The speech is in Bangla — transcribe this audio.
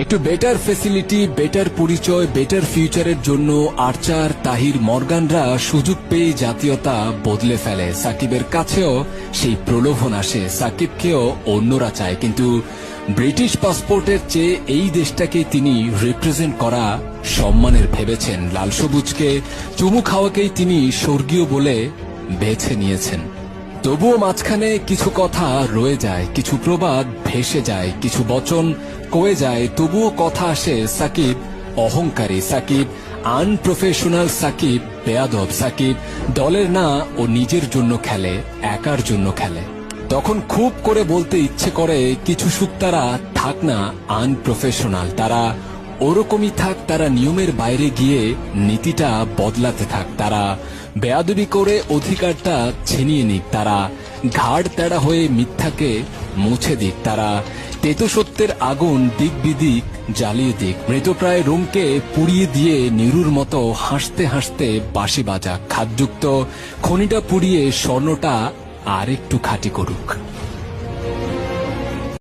একটু বেটার ফেসিলিটি, বেটার পরিচয়, বেটার ফিউচারের জন্য আর্চার, তাহির, মর্গানরা সুযোগ পেয়ে জাতীয়তা বদলে ফেলে। সাকিবের কাছেও সেই প্রলোভন আসে, সাকিবকেও অন্যরা চায়, কিন্তু ব্রিটিশ পাসপোর্টের চেয়ে এই দেশটাকে তিনি রিপ্রেজেন্ট করা সম্মানের ভেবেছেন। লাল সবুজকে চুমু খাওয়াকেই তিনি স্বর্গীয় বলে বেছে নিয়েছেন। তবুও মাঝখানে কিছু কথা রয়ে যায়, কিছু প্রবাদ ভেসে যায়, কিছু বচন কয়ে যায়। তবুও কথা আসে, সাকিব অহংকারী, সাকিব আনপ্রফেশনাল, সাকিব বেয়াদব, সাকিব দলের না, ও নিজের জন্য খেলে, একার জন্য খেলে। তখন খুব করে বলতে ইচ্ছে করে, কিছু সুক্তারা থাক না আনপ্রফেশনাল, তারা ওরকমই থাক, তারা নিয়মের বাইরে গিয়ে নীতিটা বদলাতে থাক, তারা বেয়াদবি করে অধিকারটা ছিনিয়ে নিক, তারা ঘাড় তেড়া হয়ে মিথ্যাকে মুছে দিক, তারা তেতো সত্যের আগুন দিক বিদিক জ্বালিয়ে দিক, মৃতপ্রায় রুমকে পুড়িয়ে দিয়ে নিরুর মতো হাসতে হাসতে বাঁশি বাজাক, খাদযুক্ত খনিটা পুড়িয়ে স্বর্ণটা আর একটু খাঁটি করুক।